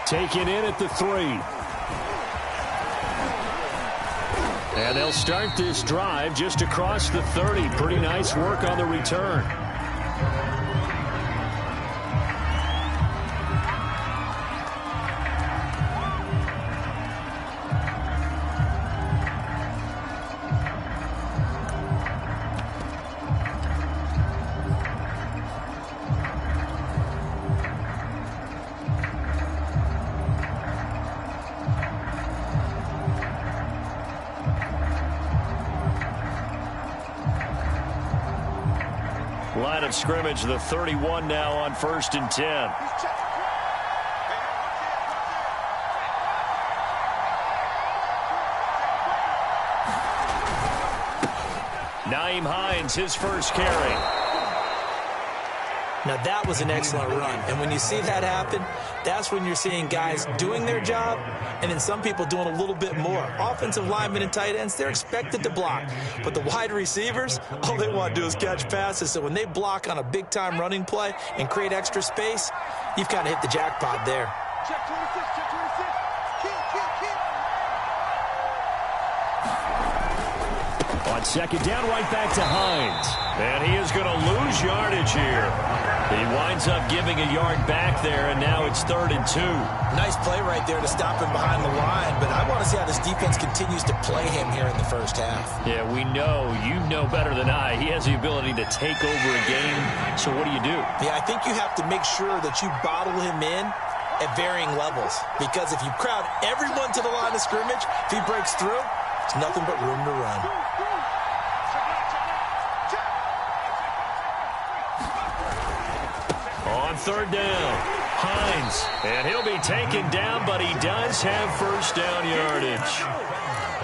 Taken in at the 3. And they'll start this drive just across the 30. Pretty nice work on the return. Line of scrimmage, the 31 now on 1st and 10. Nyheim Hines, his first carry. Now, that was an excellent run. And when you see that happen, that's when you're seeing guys doing their job and then some people doing a little bit more. Offensive linemen and tight ends, they're expected to block. But the wide receivers, all they want to do is catch passes. So when they block on a big-time running play and create extra space, you've kind of hit the jackpot there. Check 26, check 26. On second down, right back to Hines. And he is going to lose yardage here. He winds up giving a yard back there, and now it's 3rd and 2. Nice play right there to stop him behind the line, but I want to see how this defense continues to play him here in the first half. Yeah, we know. You know better than I. He has the ability to take over a game, so what do you do? Yeah, I think you have to make sure that you bottle him in at varying levels, because if you crowd everyone to the line of scrimmage, if he breaks through, it's nothing but room to run. On 3rd down, Hines. And he'll be taken down, but he does have first down yardage.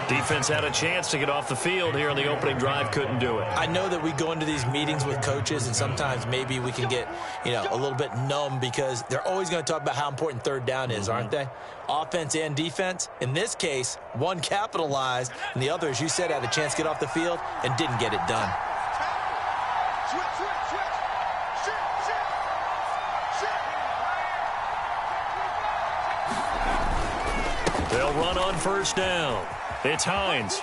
Defense had a chance to get off the field here on the opening drive, couldn't do it. I know that we go into these meetings with coaches, and sometimes maybe we can get, a little bit numb because they're always going to talk about how important 3rd down is, aren't they? Offense and defense. In this case, one capitalized, and the other, as you said, had a chance to get off the field and didn't get it done. They'll run on 1st down. It's Hines.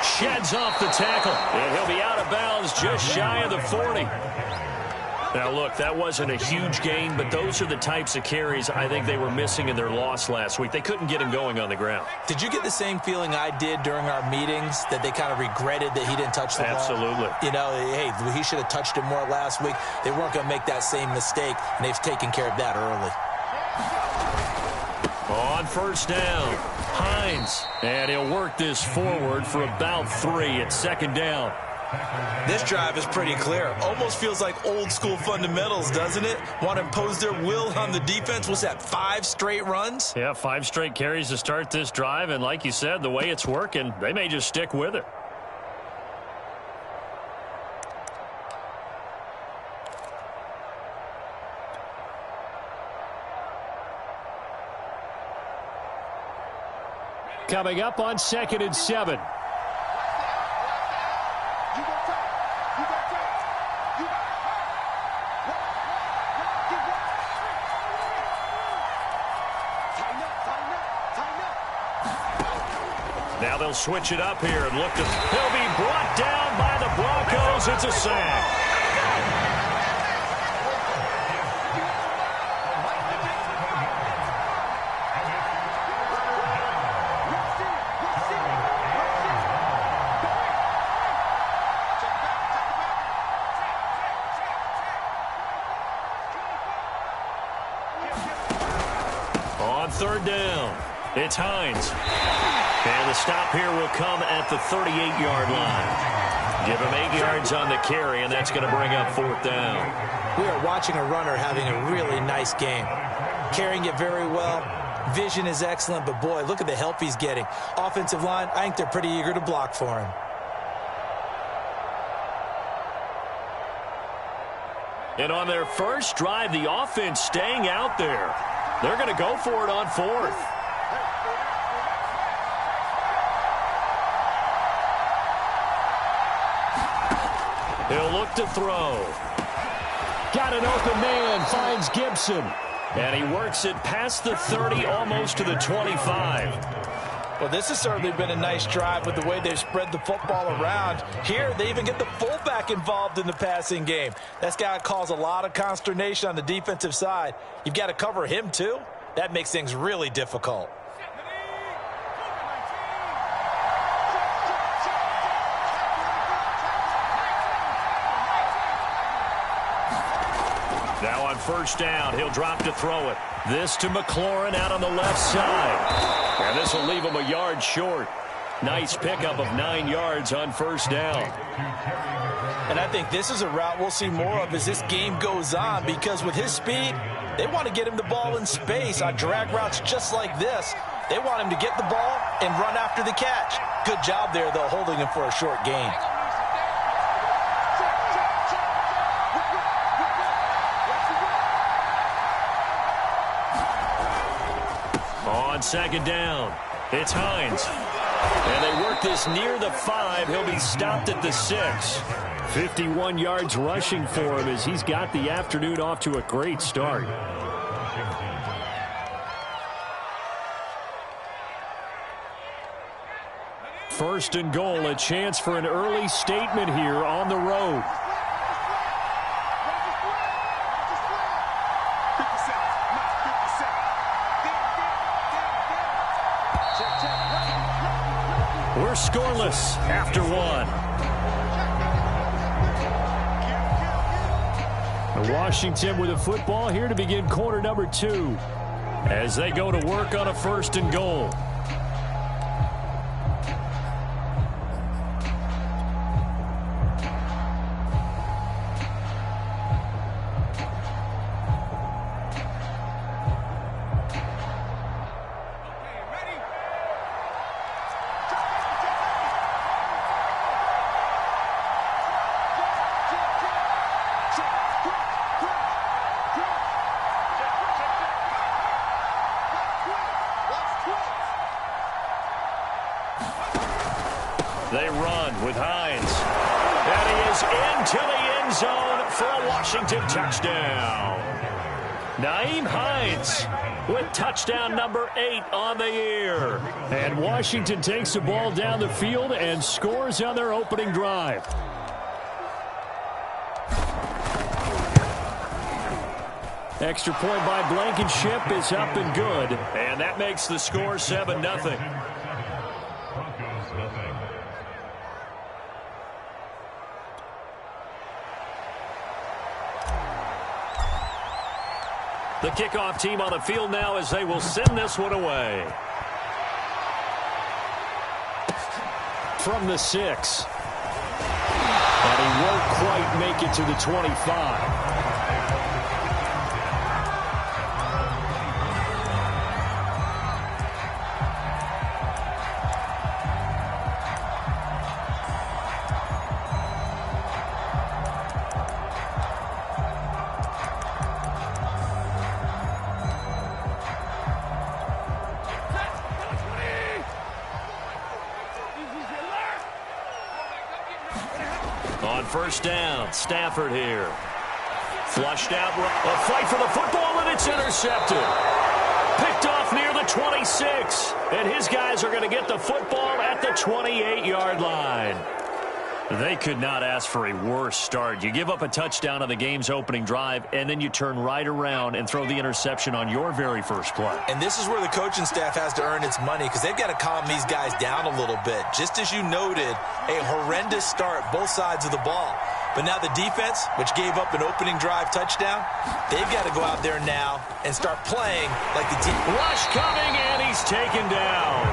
Sheds off the tackle, and he'll be out of bounds just shy of the 40. Now, look, that wasn't a huge gain, but those are the types of carries I think they were missing in their loss last week. They couldn't get him going on the ground. Did you get the same feeling I did during our meetings, that they kind of regretted that he didn't touch the ball? Absolutely. Hey, he should have touched it more last week. They weren't going to make that same mistake, and they've taken care of that early. On 1st down, Hines. And he'll work this forward for about 3 at 2nd down. This drive is pretty clear. Almost feels like old school fundamentals, doesn't it? Want to impose their will on the defense. What's that, 5 straight runs? Yeah, 5 straight carries to start this drive. And like you said, the way it's working, they may just stick with it. Coming up on 2nd and 7. Now they'll switch it up here and look to... He'll be brought down by the Broncos. It's a sack. On 3rd down, it's Hines. And the stop here will come at the 38-yard line. Give him 8 yards on the carry, and that's going to bring up 4th down. We are watching a runner having a really nice game. Carrying it very well. Vision is excellent, but boy, look at the help he's getting. Offensive line, I think they're pretty eager to block for him. And on their first drive, the offense staying out there. They're going to go for it on 4th. He'll look to throw. Got an open man, finds Gibson. And he works it past the 30, almost to the 25. Well, this has certainly been a nice drive with the way they've spread the football around. Here, they even get the fullback involved in the passing game. That's got to cause a lot of consternation on the defensive side. You've got to cover him, too. That makes things really difficult. Now on first down, he'll drop to throw it. This to McLaurin out on the left side. And this will leave him a yard short. Nice pickup of 9 yards on first down. And I think this is a route we'll see more of as this game goes on, because with his speed, they want to get him the ball in space on drag routes just like this. They want him to get the ball and run after the catch. Good job there, though, holding him for a short gain. On second down, it's Hines. And they work this near the 5. He'll be stopped at the 6. 51 yards rushing for him as he's got the afternoon off to a great start. First and goal, a chance for an early statement here on the road. We're scoreless after 1. Washington with a football here to begin quarter number 2 as they go to work on a first and goal. They run with Hines. And he is into the end zone for a Washington touchdown. Nyheim Hines with touchdown number 8 on the year. And Washington takes the ball down the field and scores on their opening drive. Extra point by Blankenship is up and good. And that makes the score 7-0. The kickoff team on the field now as they will send this one away. From the 6. And he won't quite make it to the 25. On first down, Stafford here. Flushed out, a fight for the football, and it's intercepted. Picked off near the 26. And his guys are going to get the football at the 28-yard line. They could not ask for a worse start. You give up a touchdown on the game's opening drive, and then you turn right around and throw the interception on your very first play. And this is where the coaching staff has to earn its money, because they've got to calm these guys down a little bit. Just as you noted, a horrendous start both sides of the ball. But now the defense, which gave up an opening drive touchdown, they've got to go out there now and start playing like the team. Rush coming, and he's taken down.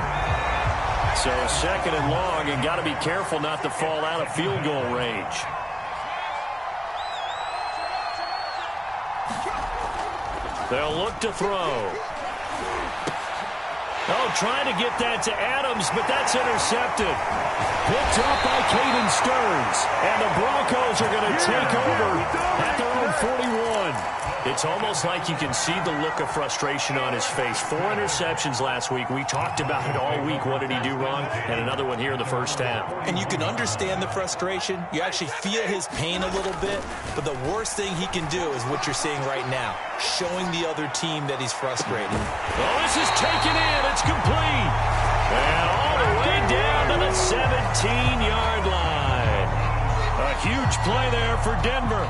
So second and long, and got to be careful not to fall out of field goal range. They'll look to throw. Oh, trying to get that to Adams, but that's intercepted. Picked up by Caden Stearns. And the Broncos are going to take over at their own 41. It's almost like you can see the look of frustration on his face. 4 interceptions last week. We talked about it all week. What did he do wrong? And another one here in the first half. And you can understand the frustration. You actually feel his pain a little bit. But the worst thing he can do is what you're seeing right now, showing the other team that he's frustrated. Oh, this is taken in. It's complete. And all the way down to the 17-yard line. A huge play there for Denver.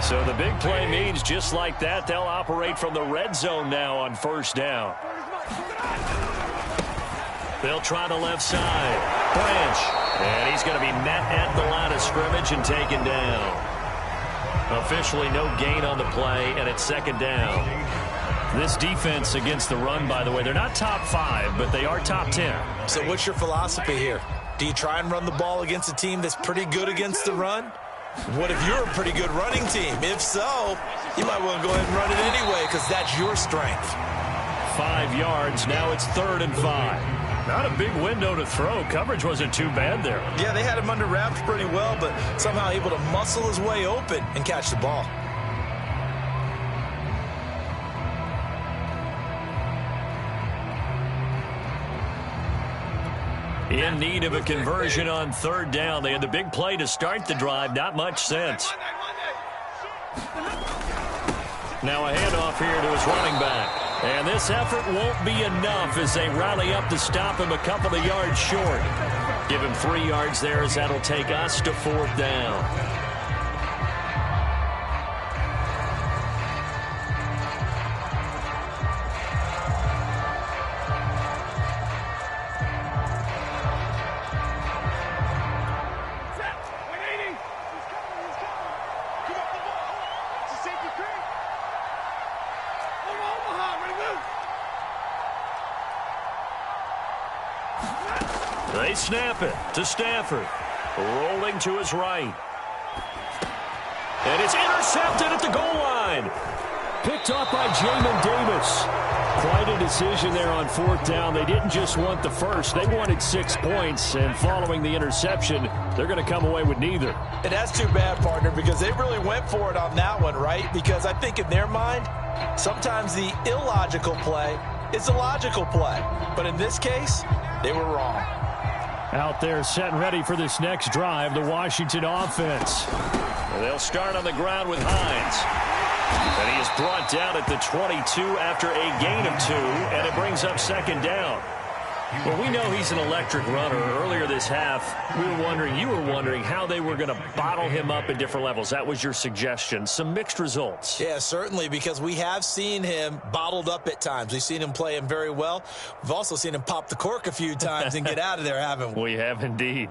So the big play means just like that, they'll operate from the red zone now on first down. They'll try the left side. Branch. And he's going to be met at the line of scrimmage and taken down. Officially no gain on the play, and it's second down. This defense against the run, by the way, they're not top 5, but they are top 10. So what's your philosophy here? Do you try and run the ball against a team that's pretty good against the run? What if you're a pretty good running team? If so, you might want to go ahead and run it anyway because that's your strength. 5 yards. Now it's 3rd and 5. Not a big window to throw. Coverage wasn't too bad there. Yeah, they had him under wraps pretty well, but somehow able to muscle his way open and catch the ball. In need of a conversion on 3rd down. They had the big play to start the drive. Not much sense. Now a handoff here to his running back. And this effort won't be enough as they rally up to stop him a couple of yards short. Give him 3 yards there as that'll take us to 4th down. They snap it to Stafford. Rolling to his right. And it's intercepted at the goal line. Picked up by Jamin Davis. Quite a decision there on 4th down. They didn't just want the first. They wanted 6 points. And following the interception, they're going to come away with neither. And that's too bad, partner, because they really went for it on that one, right? Because I think in their mind, sometimes the illogical play is a logical play. But in this case, they were wrong. Out there set and ready for this next drive, the Washington offense. They'll start on the ground with Hines. And he is brought down at the 22 after a gain of 2, and it brings up 2nd down. Well, we know he's an electric runner. Earlier this half, you were wondering how they were going to bottle him up at different levels. That was your suggestion. Some mixed results. Yeah, certainly, because we have seen him bottled up at times. We've seen him play him very well. We've also seen him pop the cork a few times and get out of there, haven't we? We have indeed.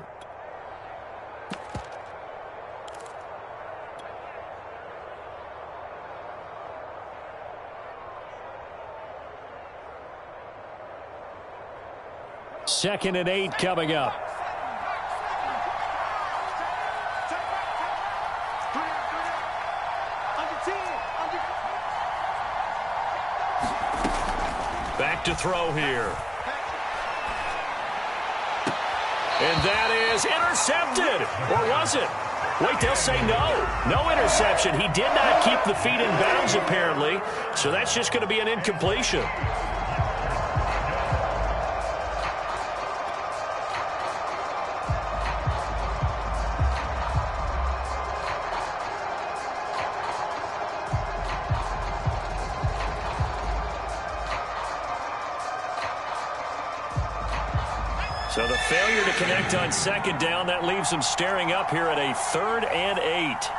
Second and 8 coming up. Back to throw here. And that is intercepted. Or was it? Wait, they'll say no. No interception. He did not keep the feet in bounds, apparently. So that's just going to be an incompletion. So the failure to connect on 2nd down, that leaves them staring up here at a 3rd and 8.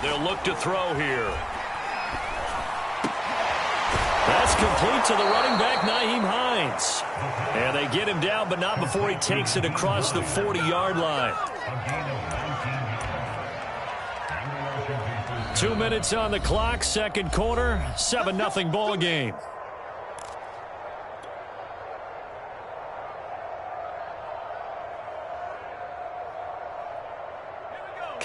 They'll look to throw here. That's complete to the running back, Nyheim Hines. And they get him down, but not before he takes it across the 40-yard line. 2 minutes on the clock, 2nd quarter, 7-0 ball game.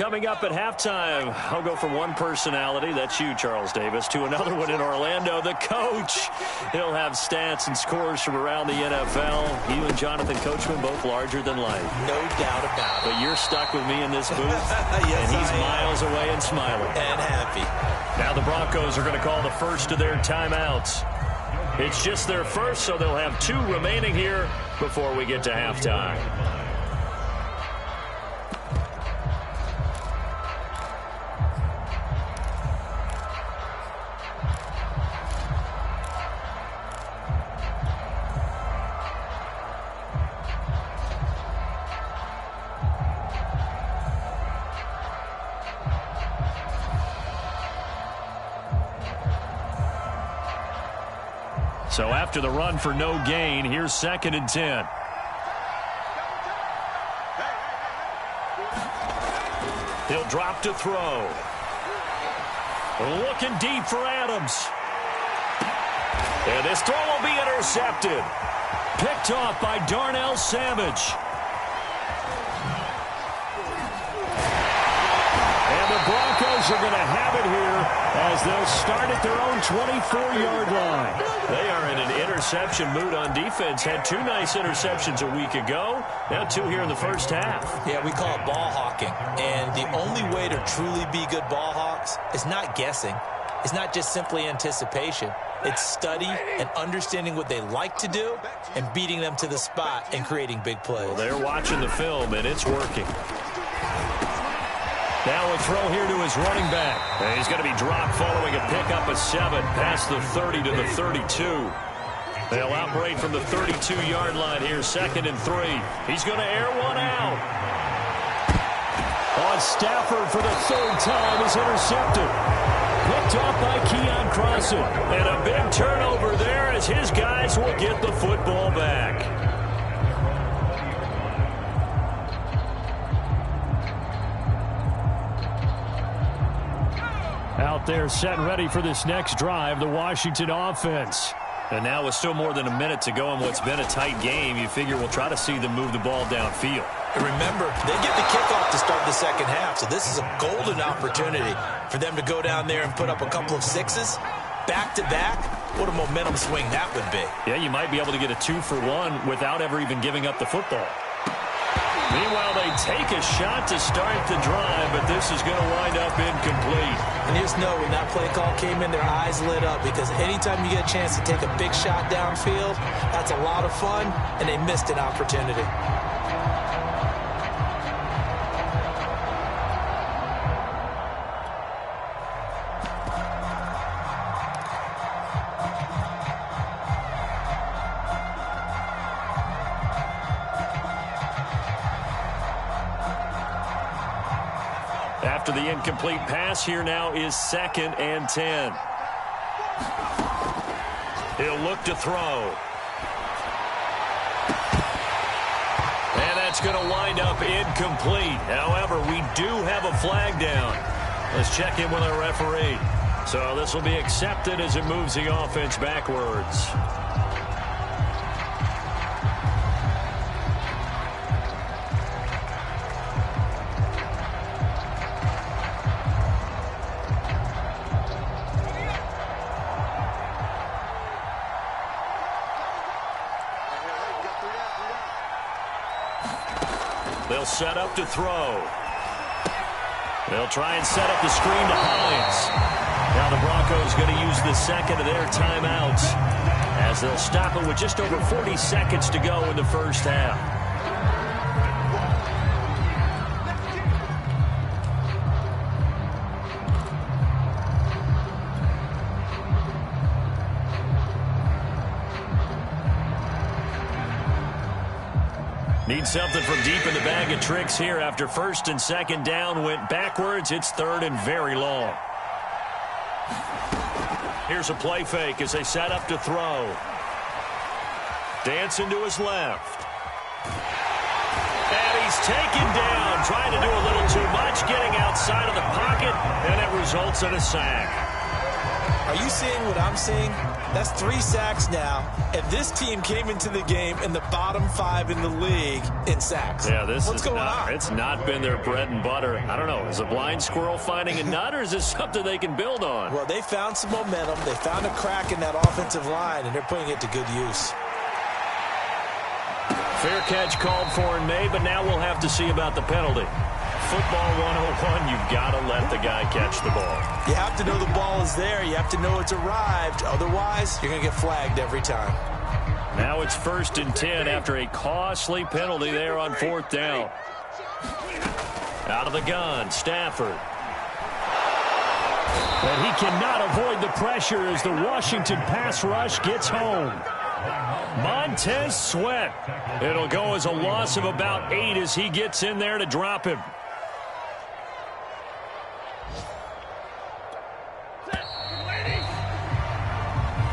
Coming up at halftime, I'll go from one personality, that's you, Charles Davis, to another one in Orlando, the coach. He'll have stats and scores from around the NFL. You and Jonathan Coachman, both larger than life. No doubt about it. But you're stuck with me in this booth, yes, and he's miles away and smiling. And happy. Now the Broncos are going to call the first of their timeouts. It's just their first, so they'll have 2 remaining here before we get to halftime. So after the run for no gain, here's 2nd and 10. He'll drop to throw. Looking deep for Adams. And this throw will be intercepted. Picked off by Darnell Savage. And the Broncos are going to have it here as they'll start at their own 24-yard line. They are in an interception mood on defense. Had 2 nice interceptions a week ago. Now 2 here in the first half. Yeah, we call it ball hawking. And the only way to truly be good ball hawks is not guessing. It's not just simply anticipation. It's study and understanding what they like to do and beating them to the spot and creating big plays. Well, they're watching the film, and it's working. Now a throw here to his running back. And he's going to be dropped following a pickup of 7 past the 30 to the 32. They'll operate from the 32-yard line here, 2nd and 3. He's going to air one out. On Stafford for the 3rd time is intercepted. Picked off by Keon Crossan. And a big turnover there as his guys will get the football back. Out there set and ready for this next drive, the Washington offense. And now with still more than a minute to go in what's been a tight game, you figure we'll try to see them move the ball downfield. And remember, they get the kickoff to start the second half, so this is a golden opportunity for them to go down there and put up a couple of 6s. Back-to-back, what a momentum swing that would be. Yeah, you might be able to get a 2-for-1 without ever even giving up the football. Meanwhile, they take a shot to start the drive, but this is going to wind up incomplete. And you just know when that play call came in, their eyes lit up because anytime you get a chance to take a big shot downfield, that's a lot of fun, and they missed an opportunity. After the incomplete pass, here now is 2nd and 10. He'll look to throw. And that's going to wind up incomplete. However, we do have a flag down. Let's check in with our referee. So this will be accepted as it moves the offense backwards. They'll set up to throw. They'll try and set up the screen to Hines. Now the Broncos going to use the 2nd of their timeouts as they'll stop it with just over 40 seconds to go in the first half. Need something from deep in the bag of tricks here after 1st and 2nd down went backwards. It's 3rd and very long. Here's a play fake as they set up to throw. Dancing to his left. And he's taken down, trying to do a little too much, getting outside of the pocket, and it results in a sack. Are you seeing what I'm seeing? That's 3 sacks now, and this team came into the game in the bottom 5 in the league in sacks. Yeah, What's going on? It's not been their bread and butter. I don't know. Is a blind squirrel finding a nut, or is this something they can build on? Well, they found some momentum. They found a crack in that offensive line, and they're putting it to good use. Fair catch called for and made, but now we'll have to see about the penalty. Football 101, you've got to let the guy catch the ball. You have to know the ball is there. You have to know it's arrived. Otherwise, you're going to get flagged every time. Now it's 1st and 10 after a costly penalty there on 4th down. Out of the gun, Stafford. But he cannot avoid the pressure as the Washington pass rush gets home. Montez Sweat. It'll go as a loss of about 8 as he gets in there to drop him.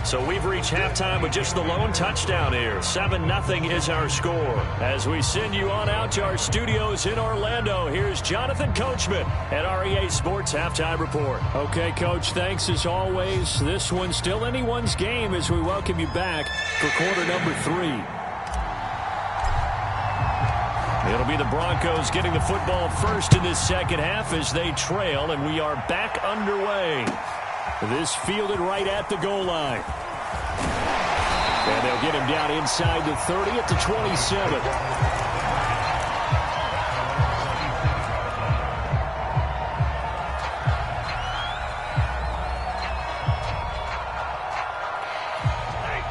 So we've reached halftime with just the lone touchdown here. 7-0 is our score. As we send you on out to our studios in Orlando, here's Jonathan Coachman at REA Sports Halftime Report. Okay, Coach, thanks as always. This one's still anyone's game as we welcome you back for quarter number 3. It'll be the Broncos getting the football first in this second half as they trail, and we are back underway. This fielded right at the goal line. And they'll get him down inside the 30 at the 27.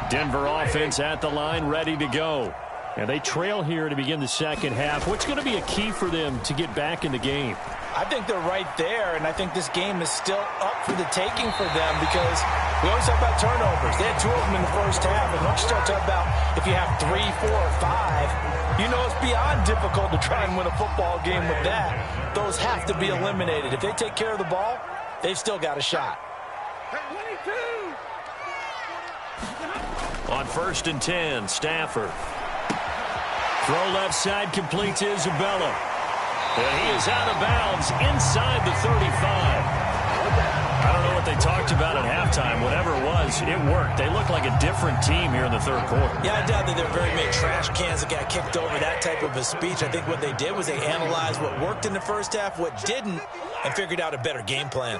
Denver offense at the line, ready to go. And they trail here to begin the second half. What's going to be a key for them to get back in the game? I think they're right there, and I think this game is still up for the taking for them because we always talk about turnovers. They had 2 of them in the first half, and once you start talking about if you have 3, 4, or 5, you know it's beyond difficult to try and win a football game with that. Those have to be eliminated. If they take care of the ball, they've still got a shot. On 1st and 10, Stafford. Throw left side, complete to Isabella. And he is out of bounds inside the 35. I don't know what they talked about at halftime. Whatever it was, it worked. They look like a different team here in the third quarter. Yeah, I doubt that there are very many trash cans that got kicked over, that type of a speech. I think what they did was they analyzed what worked in the first half, what didn't, and figured out a better game plan.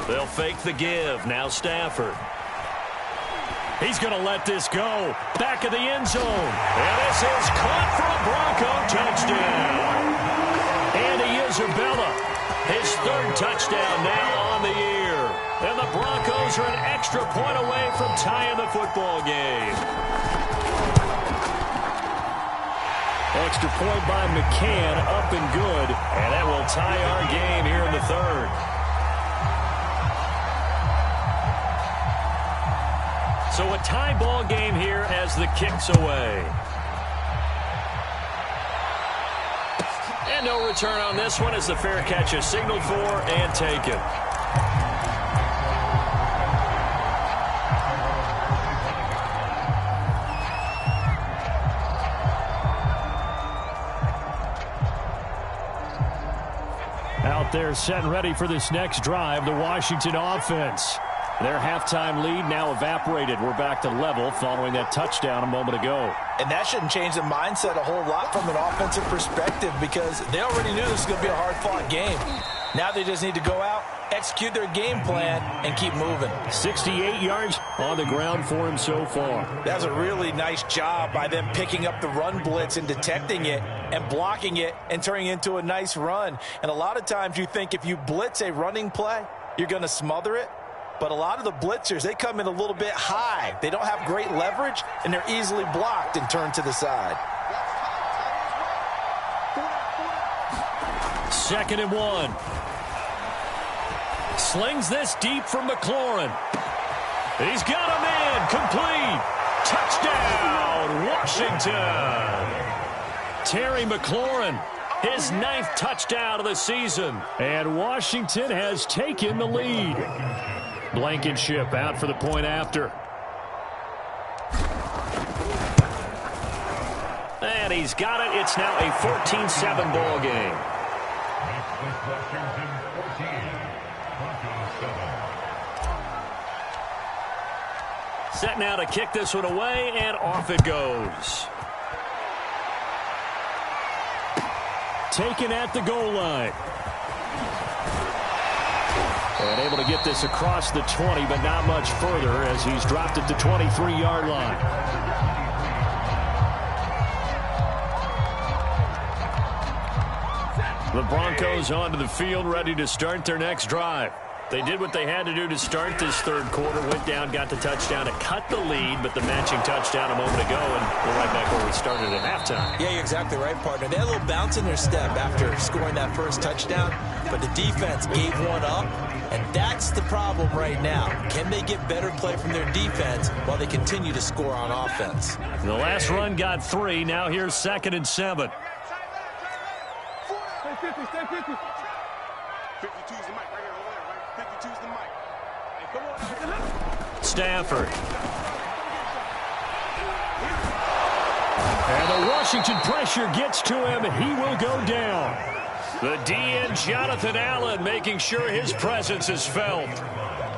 They'll fake the give. Now Stafford. He's going to let this go. Back of the end zone. And this is caught for a Bronco touchdown. Andy Isabella, his 3rd touchdown now on the year. And the Broncos are an extra point away from tying the football game. Extra point by McCann, up and good. And that will tie our game here in the 3rd. So a tie ball game here as the kick's away. And no return on this one as the fair catch is signaled for and taken. Out there set and ready for this next drive, the Washington offense. Their halftime lead now evaporated. We're back to level following that touchdown a moment ago. And that shouldn't change the mindset a whole lot from an offensive perspective because they already knew this was going to be a hard-fought game. Now they just need to go out, execute their game plan, and keep moving. 68 yards on the ground for him so far. That was a really nice job by them picking up the run blitz and detecting it and blocking it and turning it into a nice run. And a lot of times you think if you blitz a running play, you're going to smother it. But a lot of the blitzers, they come in a little bit high. They don't have great leverage, and they're easily blocked and turned to the side. 2nd and 1. Slings this deep from McLaurin. He's got him in. Complete. Touchdown, Washington. Terry McLaurin, his 9th touchdown of the season. And Washington has taken the lead. Blankenship out for the point after. And he's got it. It's now a 14-7 ball game. Set now to kick this one away, and off it goes. Taken at the goal line. And able to get this across the 20, but not much further as he's dropped at the 23-yard line. The Broncos onto the field, ready to start their next drive. They did what they had to do to start this third quarter, went down, got the touchdown to cut the lead, but the matching touchdown a moment ago, and we're right back where we started at halftime. Yeah, you're exactly right, partner. They had a little bounce in their step after scoring that first touchdown, but the defense gave one up, and that's the problem right now. Can they get better play from their defense while they continue to score on offense? The last run got 3. Now here's 2nd and 7. Stay 50, stay 50. 52's the mic right here over there, right? 52's the mic. Hey, come on. Stafford. And the Washington pressure gets to him. He will go down. The DN, Jonathan Allen, making sure his presence is felt.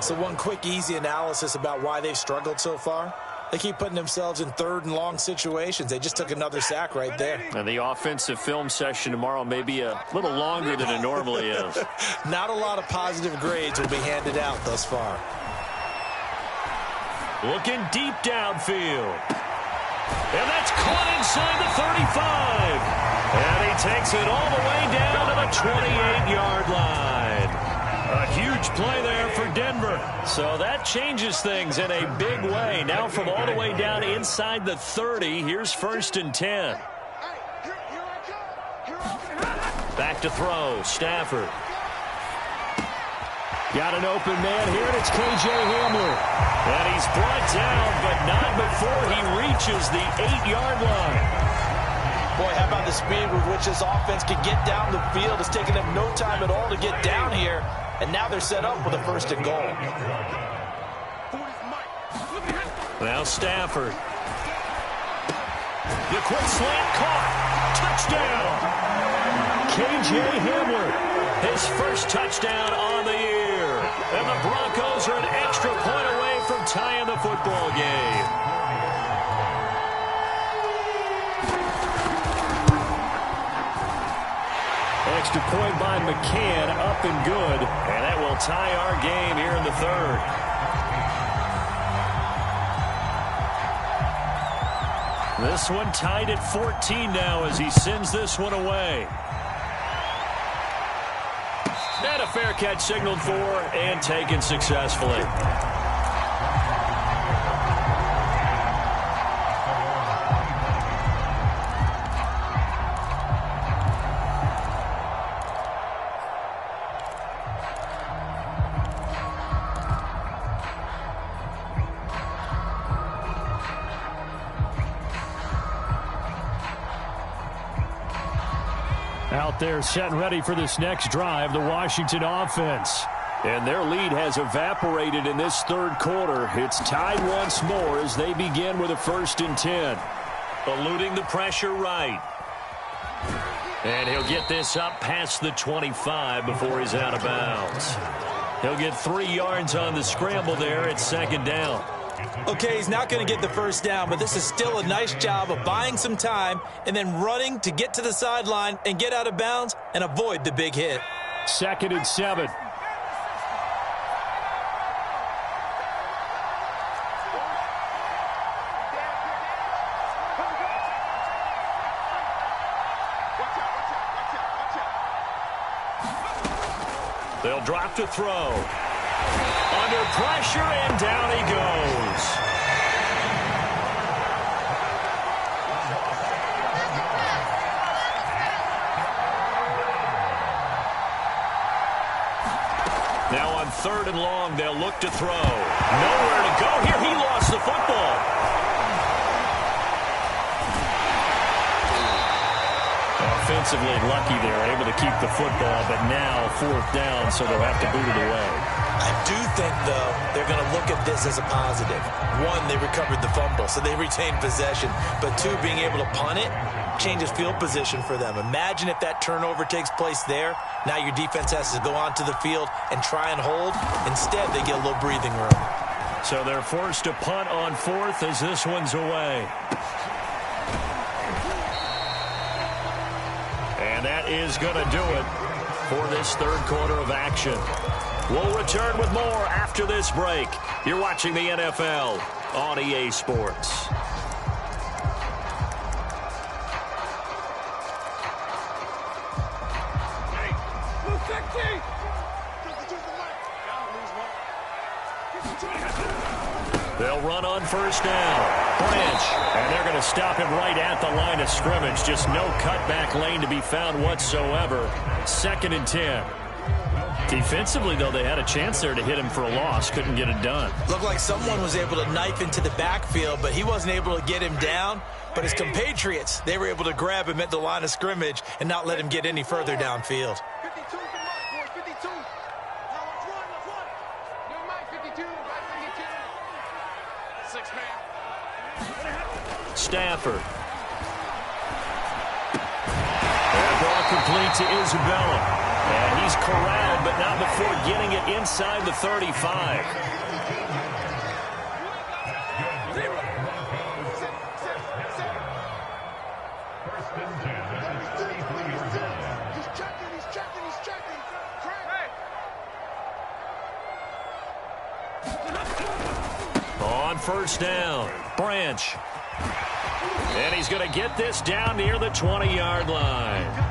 So one quick, easy analysis about why they've struggled so far. They keep putting themselves in 3rd and long situations. They just took another sack right there. And the offensive film session tomorrow may be a little longer than it normally is. Not a lot of positive grades will be handed out thus far. Looking deep downfield. And that's caught inside the 35. And he takes it all the way down to the 28-yard line. A huge play there for Denver. So that changes things in a big way. Now from all the way down inside the 30, here's 1st and 10. Back to throw, Stafford. Got an open man here, and it's K.J. Hamler. And he's brought down, but not before he reaches the 8-yard line. Boy, how about the speed with which this offense can get down the field? It's taken them no time at all to get down here. And now they're set up with a 1st and goal. Now Stafford. The quick slant caught. Touchdown. K.J. Hamler. His first touchdown on the year. And the Broncos are an extra point away from tying the football game. Extra point by McCann, up and good. And that will tie our game here in the 3rd. This one tied at 14 now as he sends this one away. And a fair catch signaled for and taken successfully. Out there set and ready for this next drive, the Washington offense. And their lead has evaporated in this 3rd quarter. It's tied once more as they begin with a 1st and 10. Eluding the pressure right. And he'll get this up past the 25 before he's out of bounds. He'll get 3 yards on the scramble there at 2nd down. Okay, he's not going to get the 1st down, but this is still a nice job of buying some time and then running to get to the sideline and get out of bounds and avoid the big hit. 2nd and 7. They'll drop to throw. Under pressure, and down he goes. Now on 3rd and long, they'll look to throw. Nowhere to go here. He lost the football. Offensively lucky they're able to keep the football, but now 4th down, so they'll have to boot it away. I do think, though, they're going to look at this as a positive. 1, they recovered the fumble, so they retained possession. But 2, being able to punt it changes field position for them. Imagine if that turnover takes place there. Now your defense has to go onto the field and try and hold. Instead, they get a little breathing room. So they're forced to punt on fourth as this one's away. And that is going to do it for this third quarter of action. We'll return with more after this break. You're watching the NFL on EA Sports. They'll run on first down. Branch. And they're going to stop him right at the line of scrimmage. Just no cutback lane to be found whatsoever. 2nd and 10. Defensively, though, they had a chance there to hit him for a loss. Couldn't get it done. Looked like someone was able to knife into the backfield, but he wasn't able to get him down. But his compatriots, they were able to grab him at the line of scrimmage and not let him get any further downfield. 52 is the mark, boys. 52. Now let's run. New mic, 52. Right, 52. 6 man. Stafford. And ball complete to Isabella. And he's corralled, but not before getting it inside the 35. He's checking. On first down, Branch. And he's going to get this down near the 20-yard line.